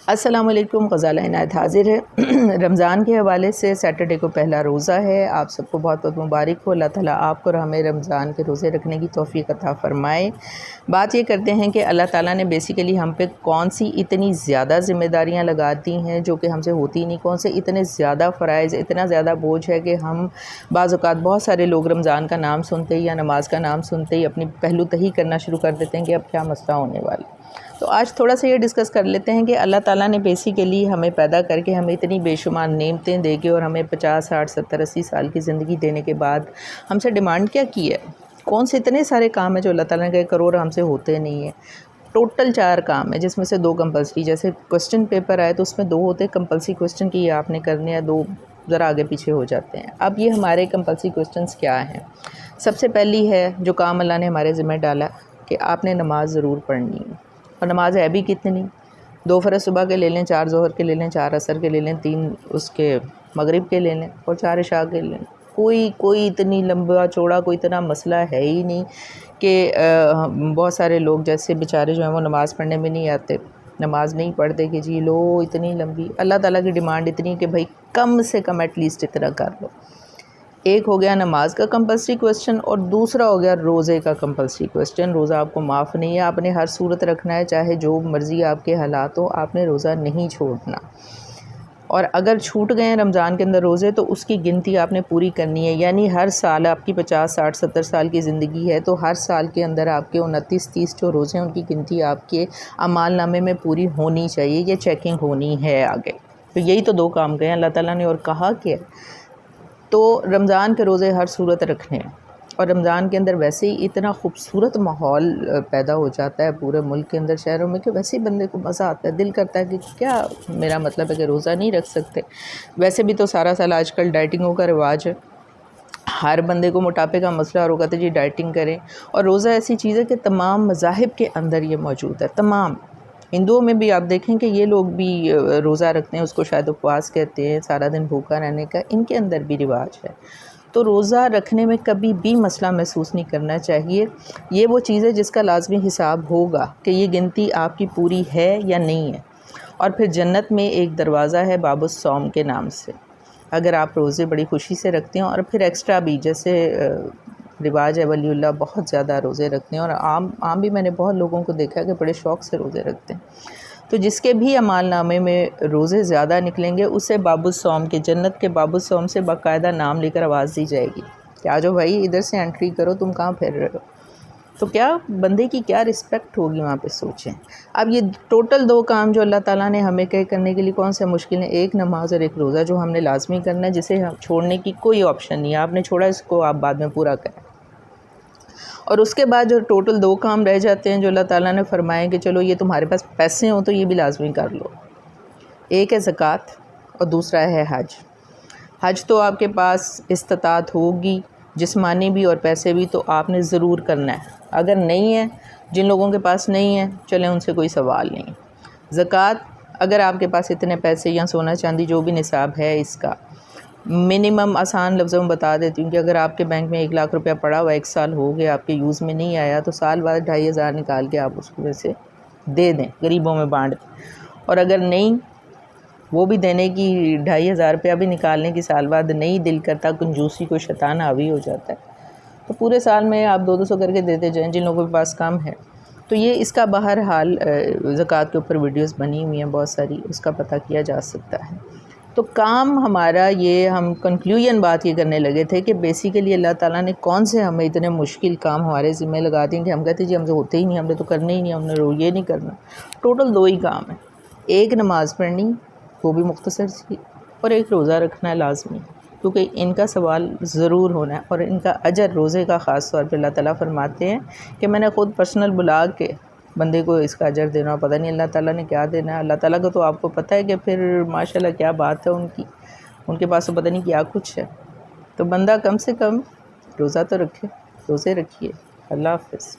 السلام علیکم. غزالہ عنایت حاضر ہے. رمضان کے حوالے سے سیٹرڈے کو پہلا روزہ ہے. آپ سب کو بہت بہت مبارک ہو. اللہ تعالیٰ آپ کو اور ہمیں رمضان کے روزے رکھنے کی توفیق عطا فرمائے. بات یہ کرتے ہیں کہ اللہ تعالیٰ نے بیسیکلی ہم پہ کون سی اتنی زیادہ ذمہ داریاں لگا دی ہیں جو کہ ہم سے ہوتی نہیں، کون سے اتنے زیادہ فرائض، اتنا زیادہ بوجھ ہے کہ ہم بعض اوقات بہت سارے لوگ رمضان کا نام سنتے ہی یا نماز کا نام سنتے ہی اپنی پہلو تہی کرنا شروع کر دیتے ہیں کہ اب کیا مسئلہ ہونے والا. تو آج تھوڑا سا یہ ڈسکس کر لیتے ہیں کہ اللہ تعالیٰ نے بیسیکلی ہمیں پیدا کر کے ہمیں اتنی بے شمار نعمتیں دے کے اور ہمیں 50 60 70 80 سال کی زندگی دینے کے بعد ہم سے ڈیمانڈ کیا کی ہے. کون سے اتنے سارے کام ہیں جو اللہ تعالیٰ نے کہے کرو اور ہم سے ہوتے نہیں ہیں. ٹوٹل 4 کام ہیں جس میں سے 2 کمپلسری. جیسے کوسچن پیپر آئے تو اس میں 2 ہوتے کمپلسری کوسچن کی یہ آپ نے کرنے ہیں، 2 ذرا آگے پیچھے ہو جاتے ہیں. اب یہ ہمارے کمپلسری کوسچنز کیا ہیں؟ سب سے پہلی ہے جو کام اللہ نے ہمارے ذمہ ڈالا کہ آپ نے نماز ضرور پڑھنی ہے. اور نماز ہے بھی کتنی؟ 2 فرض صبح کے لے لیں، 4 ظہر کے لے لیں، 4 عصر کے لے لیں، 3 اس کے مغرب کے لے لیں اور 4 عشاء کے لے لیں. کوئی اتنی لمبا چوڑا کوئی اتنا مسئلہ ہے ہی نہیں کہ بہت سارے لوگ جیسے بیچارے جو ہیں وہ نماز پڑھنے میں نہیں آتے، نماز نہیں پڑھتے کہ جی لو اتنی لمبی. اللہ تعالیٰ کی ڈیمانڈ اتنی کہ بھائی کم سے کم ایٹ لیسٹ اتنا کر لو. ایک ہو گیا نماز کا کمپلسری کوسچن اور دوسرا ہو گیا روزے کا کمپلسری کوسچن. روزہ آپ کو معاف نہیں ہے، آپ نے ہر صورت رکھنا ہے، چاہے جو مرضی آپ کے حالات ہو، آپ نے روزہ نہیں چھوڑنا. اور اگر چھوٹ گئے ہیں رمضان کے اندر روزے تو اس کی گنتی آپ نے پوری کرنی ہے. یعنی ہر سال آپ کی 50 60 70 سال کی زندگی ہے تو ہر سال کے اندر آپ کے 29 30 جو روزے ہیں ان کی گنتی آپ کے اعمال نامے میں پوری ہونی چاہیے. یہ چیکنگ ہونی ہے آگے. تو یہی تو 2 کام گئے ہیں اللہ تعالیٰ نے. اور کہا کہ تو رمضان کے روزے ہر صورت رکھنے ہیں. اور رمضان کے اندر ویسے ہی اتنا خوبصورت ماحول پیدا ہو جاتا ہے پورے ملک کے اندر، شہروں میں، کہ ویسے ہی بندے کو مزہ آتا ہے. دل کرتا ہے کہ کیا میرا مطلب ہے کہ روزہ نہیں رکھ سکتے. ویسے بھی تو سارا سال آج کل ڈائٹنگوں کا رواج ہے. ہر بندے کو موٹاپے کا مسئلہ اور وہ کہتے ہیں جی ڈائٹنگ کریں. اور روزہ ایسی چیز ہے کہ تمام مذاہب کے اندر یہ موجود ہے. تمام ہندوؤں میں بھی آپ دیکھیں کہ یہ لوگ بھی روزہ رکھتے ہیں، اس کو شاید اپواس کہتے ہیں، سارا دن بھوکا رہنے کا. ان کے اندر بھی رواج ہے. تو روزہ رکھنے میں کبھی بھی مسئلہ محسوس نہیں کرنا چاہیے. یہ وہ چیز ہے جس کا لازمی حساب ہوگا کہ یہ گنتی آپ کی پوری ہے یا نہیں ہے. اور پھر جنت میں ایک دروازہ ہے باب الصوم کے نام سے. اگر آپ روزے بڑی خوشی سے رکھتے ہیں اور پھر ایکسٹرا بھی جیسے رواج ہے ولی اللہ بہت زیادہ روزے رکھتے ہیں، اور عام بھی میں نے بہت لوگوں کو دیکھا کہ بڑے شوق سے روزے رکھتے ہیں. تو جس کے بھی اعمال نامے میں روزے زیادہ نکلیں گے اسے باب الصوم کے، جنت کے باب الصوم سے باقاعدہ نام لے کر آواز دی جائے گی کہ آجو بھائی ادھر سے انٹری کرو، تم کہاں پھر رہے ہو. تو کیا بندے کی کیا رسپیکٹ ہوگی وہاں پہ، سوچیں. اب یہ ٹوٹل 2 کام جو اللہ تعالیٰ نے ہمیں کہے کرنے کے لیے کون سے مشکل ہیں؟ ایک نماز اور ایک روزہ جو ہم نے لازمی کرنا ہے، جسے ہم چھوڑنے کی کوئی آپشن نہیں ہے. آپ نے چھوڑا، اس کو آپ بعد میں پورا کریں. اور اس کے بعد جو ٹوٹل 2 کام رہ جاتے ہیں جو اللہ تعالیٰ نے فرمائے کہ چلو یہ تمہارے پاس پیسے ہوں تو یہ بھی لازمی کر لو. ایک ہے زکوٰۃ اور دوسرا ہے حج. حج تو آپ کے پاس استطاعت ہوگی جسمانی بھی اور پیسے بھی تو آپ نے ضرور کرنا ہے. اگر نہیں ہے، جن لوگوں کے پاس نہیں ہے چلیں ان سے کوئی سوال نہیں. زکوٰۃ اگر آپ کے پاس اتنے پیسے یا سونا چاندی جو بھی نصاب ہے اس کا منیمم، آسان لفظوں میں بتا دیتی ہوں کہ اگر آپ کے بینک میں 1 لاکھ روپیہ پڑا ہوا 1 سال ہو گیا آپ کے یوز میں نہیں آیا تو سال بعد 2,500 نکال کے آپ اس کو سے دے دیں، غریبوں میں بانٹ دیں. اور اگر نہیں وہ بھی دینے کی 2,500 روپیہ بھی نکالنے کی سال بعد نہیں دل کرتا، کنجوسی کو شیطان حاوی ہو جاتا ہے، تو پورے سال میں آپ 200 کر کے دیتے جائیں جن لوگوں کے پاس کم ہے. تو یہ اس کا بہرحال زکوٰۃ کے اوپر ویڈیوز بنی ہوئی ہیں بہت ساری، اس کا پتہ کیا جا سکتا ہے. تو کام ہمارا یہ، ہم کنکلوژن بات یہ کرنے لگے تھے کہ بیسیکلی اللہ تعالیٰ نے کون سے ہمیں اتنے مشکل کام ہمارے ذمہ لگا دیں کہ ہم کہتے ہیں جی ہم سے ہوتے ہی نہیں، ہم نے تو کرنے ہی نہیں، ہم نے یہ نہیں کرنا. ٹوٹل 2 ہی کام ہیں. ایک نماز پڑھنی وہ بھی مختصر سی، اور ایک روزہ رکھنا ہے لازمی، کیونکہ ان کا سوال ضرور ہونا ہے. اور ان کا اجر روزے کا خاص طور پہ اللہ تعالیٰ فرماتے ہیں کہ میں نے خود پرسنل بلا کے بندے کو اس کا اجر دینا، پتہ نہیں اللہ تعالیٰ نے کیا دینا ہے. اللہ تعالیٰ کو تو آپ کو پتہ ہے کہ پھر ماشاءاللہ کیا بات ہے ان کے پاس تو پتہ نہیں کیا کچھ ہے. تو بندہ کم سے کم روزہ تو رکھے، روزے رکھیے. اللہ حافظ.